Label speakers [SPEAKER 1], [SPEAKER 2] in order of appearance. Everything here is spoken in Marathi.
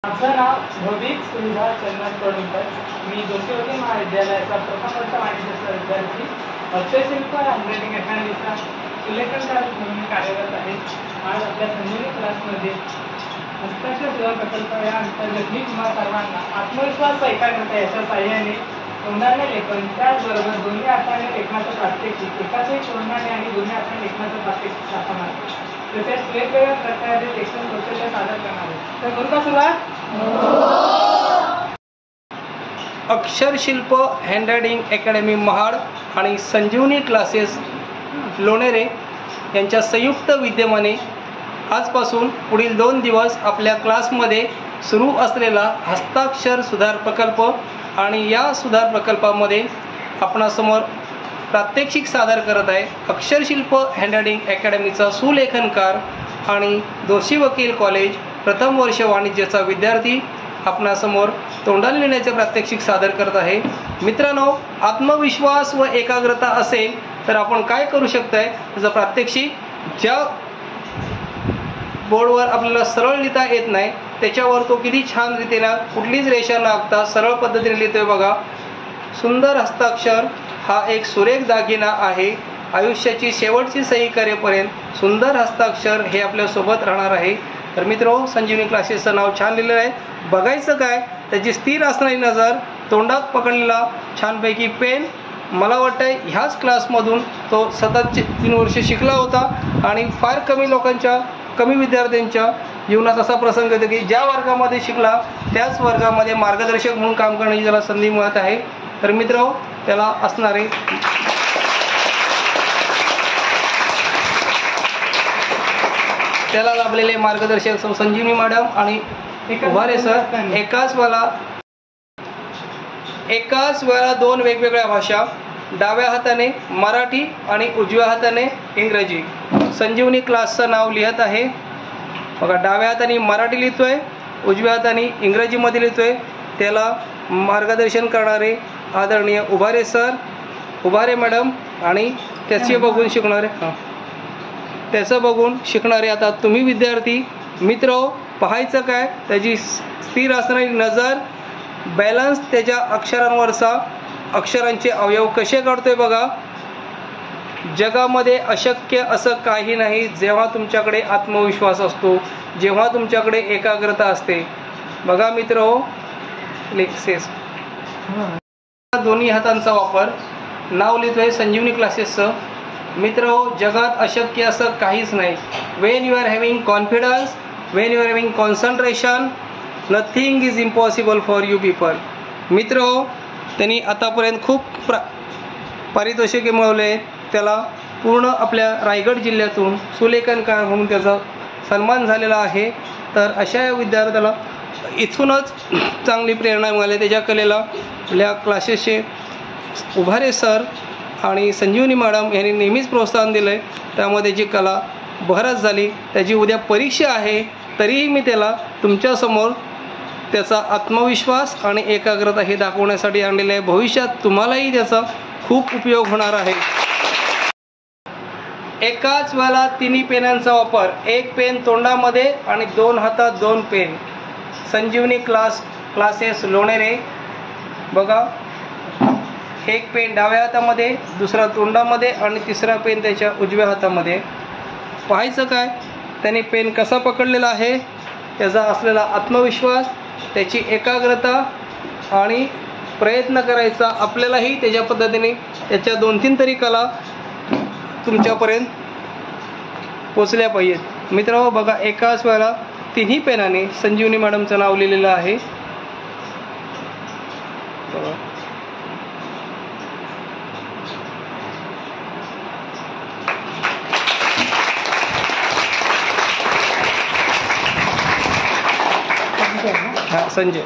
[SPEAKER 1] माझं नाव भौतिक सुविधा चंदन तोडणकर. मी जोशीवती महाविद्यालयाचा प्रथम वर्ष वाणिज्याचा विद्यार्थी. अक्षरशिल्प हँडरायटिंग अकॅडमीचा सुलेखनकार म्हणून कार्यरत आहे. आज आपल्या संजीवनी क्लासमध्ये हस्ताक्षर सेवा प्रकल्प या अंतर्गत मी तुम्हा सर्वांना आत्मविश्वास एकाग्रता याच्या साहाय्याने तोंडाने लेखन, त्याचबरोबर दोन्ही हाताने लेखनाचं प्रात्यक्षिक, एकाचही तोंडाने आणि दोन्ही हाताने लेखनाचं प्रात्यक्षिक दाखवणार, तसेच वेगवेगळ्या प्रकारे लेखन कौशल्य सादर करणार आहे. तर करू का सुरुवात?
[SPEAKER 2] अक्षरशिल्प हँडरायटिंग अकॅडमी महाड आणि संजीवनी क्लासेस लोणेरे यांच्या संयुक्त विद्यमाने आजपासून पुढील 2 दिवस आपल्या क्लासमध्ये सुरू असलेला हस्ताक्षर सुधार प्रकल्प आणि या सुधार प्रकल्पामध्ये आपणासमोर प्रात्यक्षिक सादर करत आहे अक्षरशिल्प हँडरायटिंग अकॅडमीचा सुलेखनकार आणि दोषी वकील कॉलेज प्रथम वर्ष वाणिज्याचा विद्यार्थी आपणासमोर तोंडाने लिहिण्याचे प्रात्यक्षिक सादर करत आहे. मित्रांनो, आत्मविश्वास व एकाग्रता असेल तर आपण काय करू शकताय त्याचं प्रात्यक्षिक ज्या बोर्डवर आपल्याला सरळ लिहिता येत नाही त्याच्यावर तो किती छान रीतीने कुठलीच रेषा न आखता सरळ पद्धतीने लिहितोय बघा. सुंदर हस्ताक्षर हा एक सुरेख दागिना आहे. आयुष्याची शेवटची सही करेपर्यंत सुंदर हस्ताक्षर हे आपल्यासोबत राहणार आहे. तर मित्रो, संजीवनी क्लासेसचं नाव छान लिहिलेलं आहे. बघायचं काय, त्याची स्थिर असणारी नजर, तोंडात पकडलेला छानपैकी पेन. मला वाटतं ह्याच क्लासमधून तो सतत 3 वर्ष शिकला होता आणि फार कमी विद्यार्थ्यांच्या जीवनात असा प्रसंग येतो की ज्या वर्गामध्ये शिकला त्याच वर्गामध्ये मार्गदर्शक म्हणून काम करण्याची त्याला संधी मिळत आहे. तर मित्र, त्याला असणारे त्याला लाभलेले मार्गदर्शक संजीवनी मॅडम आणि उभारे सर एकाच वेळा 2 वेगवेगळ्या भाषा, डाव्या हाताने मराठी आणि उजव्या हाताने इंग्रजी. संजीवनी क्लासचं नाव लिहित आहे बघा. डाव्या हाताने मराठी लिहितोय, उजव्या हाताने इंग्रजीमध्ये लिहितोय. त्याला मार्गदर्शन करणारे आदरणीय उभारे सर, उभारे मॅडम आणि त्याचं बघून शिकणारे आता तुम्ही विद्यार्थी. मित्र, पाहायचं काय, त्याची स्थिर असणारी नजर, बॅलन्स, त्याच्या अक्षरांवरचा अक्षरांचे अवयव कसे काढतोय बघा. जगामध्ये अशक्य असं काही नाही जेव्हा तुमच्याकडे आत्मविश्वास असतो, जेव्हा तुमच्याकडे एकाग्रता असते. बघा मित्र, दोन्ही हातांचा वापर. नाव लिहितोय संजीवनी क्लासेसचं. मित्र, जगात अशक्य असं काहीच नाही. When you are having confidence, when you are having concentration, nothing is impossible for you people. मित्र, त्यांनी आतापर्यंत खूप पारितोषिके मिळवले. त्याला पूर्ण आपल्या रायगड जिल्ह्यातून सुलेखनकार म्हणून त्याचा सन्मान झालेला आहे. तर अशा या विद्यार्थ्याला इथूनच चांगली प्रेरणा मिळाली. त्याच्या कलेला आपल्या क्लासेसचे उभारे सर आणि संजीवनी मॅडम यांनी नेहमीच प्रोत्साहन दिलं आहे. त्यामध्ये जी कला बहरच झाली. त्याची उद्या परीक्षा आहे तरीही मी त्याला तुमच्यासमोर त्याचा आत्मविश्वास आणि एकाग्रता हे दाखवण्यासाठी आणलेलं आहे. भविष्यात तुम्हालाही त्याचा खूप उपयोग होणार आहे. एकाच वेळेला 3 पेनांचा वापर, 1 पेन तोंडामध्ये आणि 2 हातात 2 पेन. संजीवनी क्लासेस लोणेरे बघा. 1 पेन डाव्या हातामध्ये, दुसरा तोंडामध्ये आणि तिसरा पेन त्याच्या उजव्या हातामध्ये. पाहायचं काय, त्याने पेन कसा पकडलेला आहे, त्याचा असलेला आत्मविश्वास, त्याची एकाग्रता आणि प्रयत्न करायचा. आपल्यालाही त्याच्या पद्धतीने त्याच्या 2-3 तरी कला तुमच्यापर्यंत पोचल्या पाहिजेत. मित्रांनो बघा, एकाच वेळेला 3ही पेनाने संजीवनी मॅडमचं नाव लिहिलेलं आहे बघा. संजय